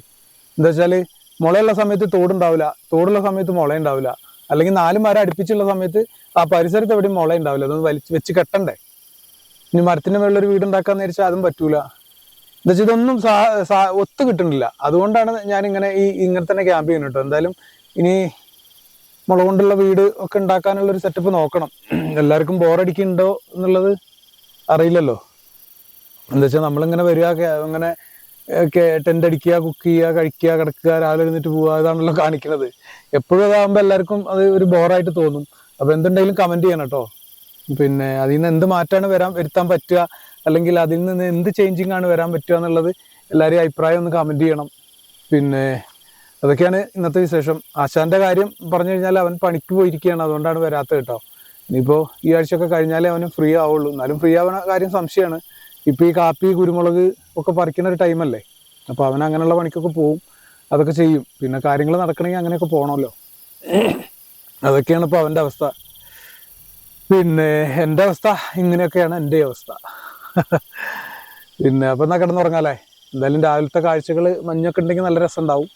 എന്താ വെച്ചാല് മുളയുള്ള സമയത്ത് തോടുണ്ടാവില്ല, തോടുള്ള സമയത്ത് മുള ഉണ്ടാവില്ല, അല്ലെങ്കിൽ 4 മരം അടുപ്പിച്ചുള്ള സമയത്ത് ആ പരിസരത്ത് എവിടെയും മുള ഉണ്ടാവില്ല. അതൊന്ന് വെച്ച് കെട്ടണ്ടേ. ഇനി മരത്തിന്റെ മുകളിലൊരു വീട് ഉണ്ടാക്കാന്ന് വിചാരിച്ചാൽ അതും പറ്റൂല. എന്താ വെച്ചാൽ ഇതൊന്നും ഒത്തു കിട്ടുന്നില്ല. അതുകൊണ്ടാണ് ഞാൻ ഇങ്ങനെ തന്നെ ക്യാമ്പ് ചെയ്യുന്നത് കേട്ടോ. എന്തായാലും ഇനി മുള കൊണ്ടുള്ള വീട് ഒക്കെ ഉണ്ടാക്കാനുള്ള ഒരു സെറ്റപ്പ് നോക്കണം. എല്ലാവർക്കും ബോറടിക്കുന്നുണ്ടോ എന്നുള്ളത് അറിയില്ലല്ലോ. എന്താ വെച്ചാൽ നമ്മളിങ്ങനെ വരിക, അങ്ങനെ ടെന്റ് അടിക്കുക, കുക്ക് ചെയ്യുക, കഴിക്കുക, കിടക്കുക, രാവിലെ എഴുന്നേറ്റ് പോവുക, ഇതാണല്ലോ കാണിക്കുന്നത്. എപ്പോഴും അതാകുമ്പോൾ എല്ലാവർക്കും അത് ഒരു ബോറായിട്ട് തോന്നും. അപ്പൊ എന്തുണ്ടെങ്കിലും കമന്റ് ചെയ്യണം കേട്ടോ. പിന്നെ അതിൽ നിന്ന് എന്ത് മാറ്റാണ് വരുത്താൻ പറ്റുക, അല്ലെങ്കിൽ അതിൽ നിന്ന് എന്ത് ചേഞ്ചിങ് ആണ് വരാൻ പറ്റുക എന്നുള്ളത് എല്ലാവരെയും അഭിപ്രായം ഒന്ന് കമന്റ് ചെയ്യണം. പിന്നെ അതൊക്കെയാണ് ഇന്നത്തെ വിശേഷം. ആശാന്റെ കാര്യം പറഞ്ഞു കഴിഞ്ഞാൽ അവൻ പണിക്ക് പോയിരിക്കുകയാണ്, അതുകൊണ്ടാണ് വരാത്തത് കേട്ടോ. ഇനിയിപ്പോൾ ഈ ആഴ്ചയൊക്കെ കഴിഞ്ഞാലേ അവന് ഫ്രീ ആവുള്ളൂ. എന്നാലും ഫ്രീ ആവുന്ന കാര്യം സംശയമാണ്. ഇപ്പം ഈ കാപ്പി, കുരുമുളക് ഒക്കെ പറിക്കുന്ന ഒരു ടൈമല്ലേ, അപ്പോൾ അവൻ അങ്ങനെയുള്ള പണിക്കൊക്കെ പോവും, അതൊക്കെ ചെയ്യും. പിന്നെ കാര്യങ്ങൾ നടക്കണമെങ്കിൽ അങ്ങനെയൊക്കെ പോകണമല്ലോ. അതൊക്കെയാണ് ഇപ്പോൾ അവൻ്റെ അവസ്ഥ. പിന്നെ എൻ്റെ അവസ്ഥ ഇങ്ങനെയൊക്കെയാണ്, എൻ്റെ അവസ്ഥ. പിന്നെ അപ്പം എന്നാൽ കിടന്നുറങ്ങാല്ലേ. എന്തായാലും രാവിലത്തെ കാഴ്ചകൾ മഞ്ഞൊക്കെ ഉണ്ടെങ്കിൽ നല്ല രസം ഉണ്ടാവും.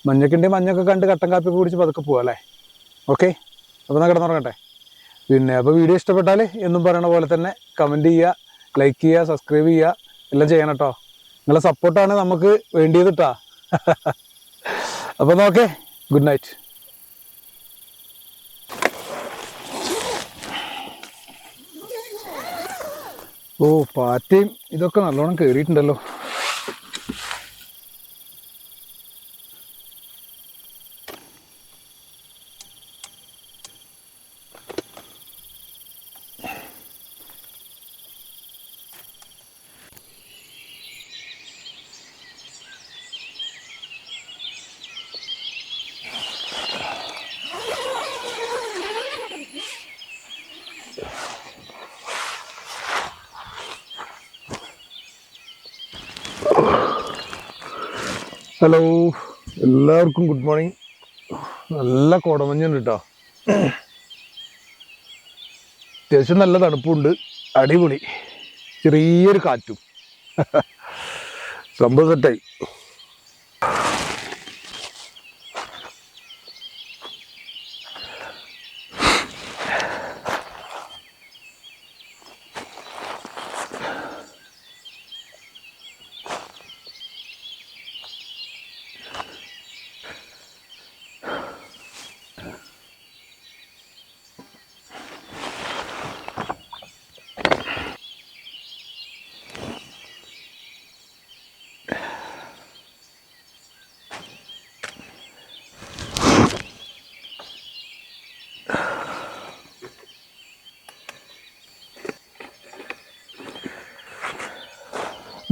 മഞ്ഞൊക്കെ ഉണ്ടെങ്കിൽ മഞ്ഞൊക്കെ കണ്ട് കട്ടൻ കാപ്പി കുടിച്ച് പതുക്കെ പോവാം അല്ലേ. ഓക്കെ, അപ്പോൾ എന്നാൽ കിടന്നുറങ്ങട്ടെ. പിന്നെ അപ്പോൾ വീഡിയോ ഇഷ്ടപ്പെട്ടാൽ എന്നും പറയണ പോലെ തന്നെ കമൻറ്റ് ചെയ്യുക, ലൈക്ക് ചെയ്യുക, സബ്സ്ക്രൈബ് ചെയ്യുക, എല്ലാം ചെയ്യണം കേട്ടോ. നിങ്ങളെ സപ്പോർട്ടാണ് നമുക്ക് വേണ്ടിയത് കേട്ടോ. അപ്പോൾ നോക്കേ, ഗുഡ് നൈറ്റ്. ഓ, പാറ്റയും ഇതൊക്കെ നല്ലോണം കയറിയിട്ടുണ്ടല്ലോ. ഹലോ, എല്ലാവർക്കും ഗുഡ് മോർണിംഗ്. നല്ല കോടമഞ്ഞുണ്ട് കേട്ടോ. അത്യാവശ്യം നല്ല തണുപ്പുണ്ട്, അടിപൊളി. ചെറിയൊരു കാറ്റും. സംഭവം സെറ്റായി.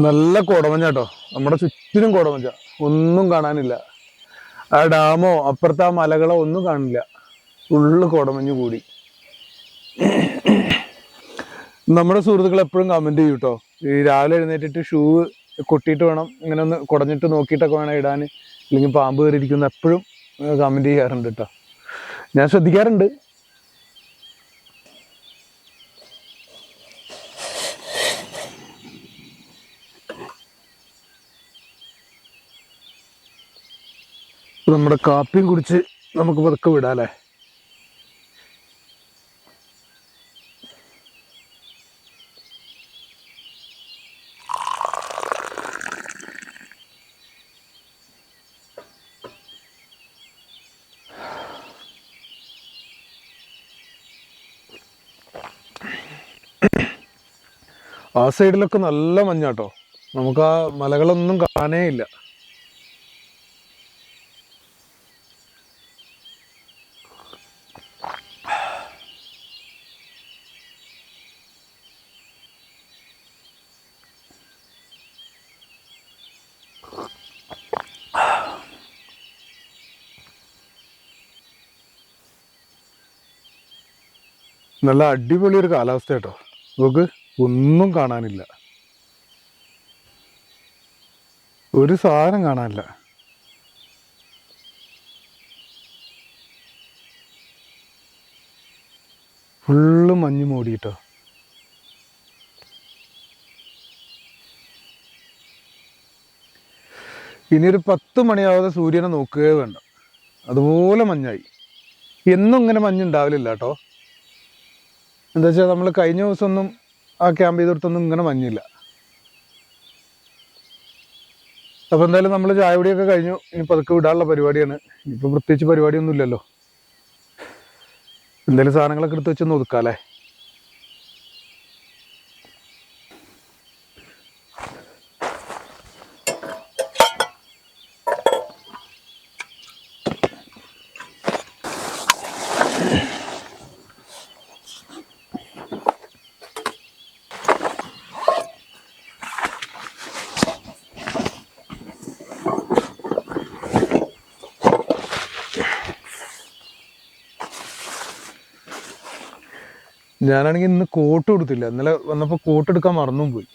നല്ല കോടമഞ്ഞ കേട്ടോ. നമ്മുടെ ചുറ്റിനും കോടമഞ്ഞ, ഒന്നും കാണാനില്ല. ആ ഡാമോ അപ്പുറത്തെ ആ മലകളോ ഒന്നും കാണില്ല, ഫുള്ള് കോടമഞ്ഞ് കൂടി. നമ്മുടെ സുഹൃത്തുക്കൾ എപ്പോഴും കമന്റ് ചെയ്യും കേട്ടോ. ഈ രാവിലെ എഴുന്നേറ്റിട്ട് ഷൂ കൊട്ടിയിട്ട് വേണം, ഇങ്ങനെ ഒന്ന് കുടഞ്ഞിട്ട് നോക്കിയിട്ടൊക്കെ വേണം ഇടാൻ, അല്ലെങ്കിൽ പാമ്പ് കയറിയിരിക്കുന്ന എപ്പോഴും കമന്റ് ചെയ്യാറുണ്ട് കേട്ടോ. ഞാൻ ശ്രദ്ധിക്കാറുണ്ട്. നമ്മുടെ കാപ്പിയും കുടിച്ച് നമുക്ക് പതുക്കെ വിടാല്ലേ. ആ സൈഡിലൊക്കെ നല്ല മഞ്ഞാട്ടോ, നമുക്ക് ആ മലകളൊന്നും കാണേ ഇല്ല. നല്ല അടിപൊളി ഒരു കാലാവസ്ഥ കേട്ടോ. നമുക്ക് ഒന്നും കാണാനില്ല, ഒരു സാധനം കാണാനില്ല. ഫുള്ള് മഞ്ഞ് മൂടിയിട്ടോ. ഇനിയൊരു 10 മണിയാവാതെ സൂര്യനെ നോക്കുകയേ വേണ്ട, അതുപോലെ മഞ്ഞായി. എന്നും ഇങ്ങനെ മഞ്ഞുണ്ടാവില്ല കേട്ടോ. എന്താ വെച്ചാൽ നമ്മൾ കഴിഞ്ഞ ദിവസമൊന്നും ആ ക്യാമ്പ് ചെയ്തെടുത്തൊന്നും ഇങ്ങനെ മഞ്ഞില്ല. അപ്പോൾ എന്തായാലും നമ്മൾ ചായ കുടിയൊക്കെ കഴിഞ്ഞു. ഇനി പതുക്കെ വിടാനുള്ള പരിപാടിയാണ്. ഇനിയിപ്പോൾ പ്രത്യേകിച്ച് പരിപാടിയൊന്നും ഇല്ലല്ലോ. എന്തായാലും സാധനങ്ങളൊക്കെ എടുത്ത് വെച്ചൊന്ന് ഒതുക്കാം അല്ലേ. ഞാനാണെങ്കിൽ ഇന്ന് കോട്ട് കൊടുത്തില്ല. ഇന്നലെ വന്നപ്പോൾ കോട്ട് എടുക്കാൻ മറന്നും പോയി.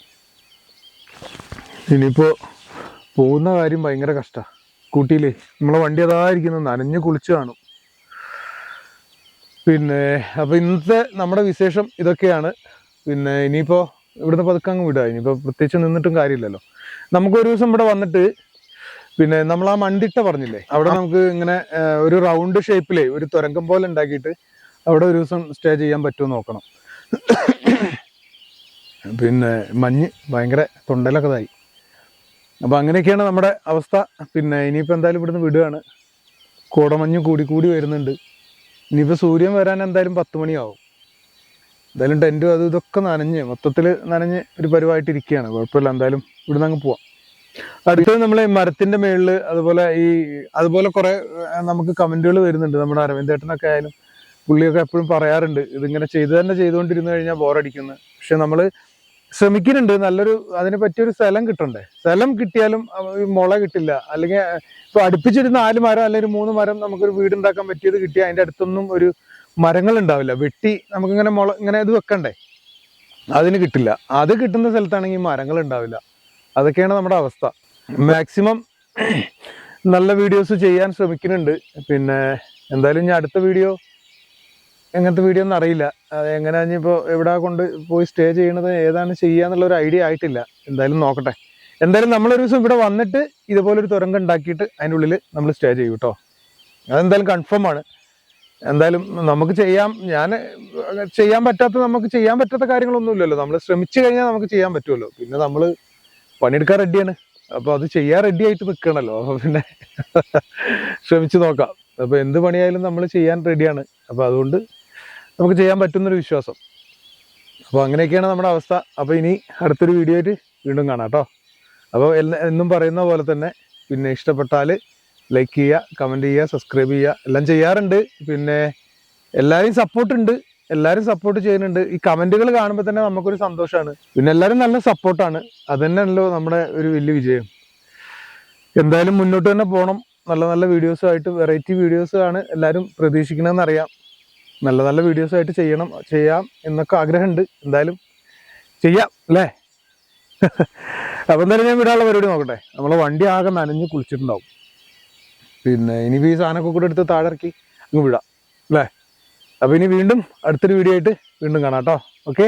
ഇനിയിപ്പോൾ പോകുന്ന കാര്യം ഭയങ്കര കഷ്ടമാണ്. സ്കൂട്ടിയിലേ നമ്മളെ വണ്ടി അതായിരിക്കുന്നത് നനഞ്ഞ് കുളിച്ച് കാണും. പിന്നെ അപ്പോൾ ഇന്നത്തെ നമ്മുടെ വിശേഷം ഇതൊക്കെയാണ്. പിന്നെ ഇനിയിപ്പോൾ ഇവിടുന്ന് പതുക്കെ അങ്ങ് വിടുക. ഇനിയിപ്പോൾ പ്രത്യേകിച്ച് നിന്നിട്ടും കാര്യമില്ലല്ലോ. നമുക്കൊരു ദിവസം ഇവിടെ വന്നിട്ട് പിന്നെ നമ്മൾ ആ മണ്ടിട്ട പറഞ്ഞില്ലേ, അവിടെ നമുക്ക് ഇങ്ങനെ ഒരു റൗണ്ട് ഷേപ്പിലേ ഒരു തുരങ്കം പോലെ ഉണ്ടാക്കിയിട്ട് അവിടെ ഒരു ദിവസം സ്റ്റേ ചെയ്യാൻ പറ്റുമോ നോക്കണം. പിന്നെ മഞ്ഞ് ഭയങ്കര തൊണ്ടയിലൊക്കെ ഇതായി. അപ്പോൾ അങ്ങനെയൊക്കെയാണ് നമ്മുടെ അവസ്ഥ. പിന്നെ ഇനിയിപ്പോൾ എന്തായാലും ഇവിടുന്ന് വിടുകയാണ്. കോടമഞ്ഞ് കൂടി വരുന്നുണ്ട്. ഇനിയിപ്പോൾ സൂര്യൻ വരാൻ എന്തായാലും 10 മണിയാവും. എന്തായാലും ടെൻറ്റും അതും ഇതൊക്കെ നനഞ്ഞ് മൊത്തത്തിൽ നനഞ്ഞ് ഒരു പരിവായിട്ടിരിക്കുകയാണ്. കുഴപ്പമില്ല, എന്തായാലും ഇവിടുന്ന് അങ്ങ് പോവാം. അടുത്തത് നമ്മൾ മരത്തിൻ്റെ മേളിൽ അതുപോലെ കുറേ നമുക്ക് കമൻറ്റുകൾ വരുന്നുണ്ട്. നമ്മുടെ അരവിന്ദേട്ടനൊക്കെ ആയാലും പുള്ളിയൊക്കെ എപ്പോഴും പറയാറുണ്ട്, ഇതിങ്ങനെ ചെയ്തുകൊണ്ടിരുന്നു കഴിഞ്ഞാൽ ബോറടിക്കുന്നു. പക്ഷെ നമ്മൾ ശ്രമിക്കുന്നുണ്ട്. അതിനെ പറ്റിയൊരു സ്ഥലം കിട്ടണ്ടേ. സ്ഥലം കിട്ടിയാലും മുള കിട്ടില്ല. അല്ലെങ്കിൽ ഇപ്പോൾ അടുപ്പിച്ചൊരു 4 മരം അല്ലെങ്കിൽ 3 മരം നമുക്കൊരു വീടുണ്ടാക്കാൻ പറ്റിയത് കിട്ടിയാൽ അതിൻ്റെ അടുത്തൊന്നും ഒരു മരങ്ങൾ ഉണ്ടാവില്ല. വെട്ടി നമുക്കിങ്ങനെ ഇങ്ങനെ ഇത് വെക്കണ്ടേ, അതിന് കിട്ടില്ല. അത് കിട്ടുന്ന സ്ഥലത്താണെങ്കിൽ മരങ്ങൾ ഉണ്ടാവില്ല. അതൊക്കെയാണ് നമ്മുടെ അവസ്ഥ. മാക്സിമം നല്ല വീഡിയോസ് ചെയ്യാൻ ശ്രമിക്കുന്നുണ്ട്. പിന്നെ എന്തായാലും ഞാൻ അടുത്ത വീഡിയോ എങ്ങനത്തെ വീഡിയോ ഒന്നും അറിയില്ല. അത് എങ്ങനെയാ ഇപ്പോൾ എവിടെ കൊണ്ട് പോയി സ്റ്റേ ചെയ്യണത്, ഏതാണ് ചെയ്യുക എന്നുള്ളൊരു ഐഡിയ ആയിട്ടില്ല. എന്തായാലും നോക്കട്ടെ. എന്തായാലും നമ്മളൊരു ദിവസം ഇവിടെ വന്നിട്ട് ഇതുപോലൊരു തുരങ്കം ഉണ്ടാക്കിയിട്ട് അതിൻ്റെ ഉള്ളിൽ നമ്മൾ സ്റ്റേ ചെയ്യും കേട്ടോ. അതെന്തായാലും കൺഫേം ആണ്. എന്തായാലും നമുക്ക് നമുക്ക് ചെയ്യാൻ പറ്റാത്ത കാര്യങ്ങളൊന്നുമില്ലല്ലോ. നമ്മൾ ശ്രമിച്ചു കഴിഞ്ഞാൽ നമുക്ക് ചെയ്യാൻ പറ്റുമല്ലോ. പിന്നെ നമ്മൾ പണിയെടുക്കാൻ റെഡിയാണ്. അപ്പോൾ അത് ചെയ്യാൻ റെഡി ആയിട്ട് നിൽക്കണമല്ലോ. അപ്പോൾ പിന്നെ ശ്രമിച്ചു നോക്കാം. അപ്പോൾ എന്ത് പണിയായാലും നമ്മൾ ചെയ്യാൻ റെഡിയാണ്. അപ്പോൾ അതുകൊണ്ട് നമുക്ക് ചെയ്യാൻ പറ്റുന്നൊരു വിശ്വാസം. അപ്പോൾ അങ്ങനെയൊക്കെയാണ് നമ്മുടെ അവസ്ഥ. അപ്പോൾ ഇനി അടുത്തൊരു വീഡിയോ ആയിട്ട് വീണ്ടും കാണാം കേട്ടോ. അപ്പോൾ എന്നും പറയുന്ന പോലെ തന്നെ പിന്നെ ഇഷ്ടപ്പെട്ടാൽ ലൈക്ക് ചെയ്യുക, കമൻറ്റ് ചെയ്യുക, സബ്സ്ക്രൈബ് ചെയ്യുക, എല്ലാം ചെയ്യാറുണ്ട്. പിന്നെ എല്ലാവരും സപ്പോർട്ട് ചെയ്യുന്നുണ്ട്. ഈ കമൻറ്റുകൾ കാണുമ്പോൾ തന്നെ നമുക്കൊരു സന്തോഷമാണ്. പിന്നെ എല്ലാവരും നല്ല സപ്പോർട്ടാണ്. അത് തന്നെയാണല്ലോ നമ്മുടെ ഒരു വലിയ വിജയം. എന്തായാലും മുന്നോട്ട് തന്നെ പോകണം. നല്ല വീഡിയോസുമായിട്ട്, വെറൈറ്റി വീഡിയോസ് ആണ് എല്ലാവരും പ്രതീക്ഷിക്കണമെന്നറിയാം. നല്ല വീഡിയോസായിട്ട് ചെയ്യാം എന്നൊക്കെ ആഗ്രഹമുണ്ട്. എന്തായാലും ചെയ്യാം അല്ലേ. അപ്പോൾ എന്തായാലും ഞാൻ വിടാനുള്ള പരിപാടി നോക്കട്ടെ. നമ്മളെ വണ്ടി ആകെ നനഞ്ഞ് കുളിച്ചിട്ടുണ്ടാവും. പിന്നെ ഇനിയിപ്പോൾ ഈ സാധനമൊക്കെ കൂടെ എടുത്ത് താഴെ ഇറക്കി അങ്ങ് വിടാം അല്ലേ. അപ്പോൾ ഇനി വീണ്ടും അടുത്തൊരു വീഡിയോ ആയിട്ട് വീണ്ടും കാണാം കേട്ടോ. ഓക്കെ.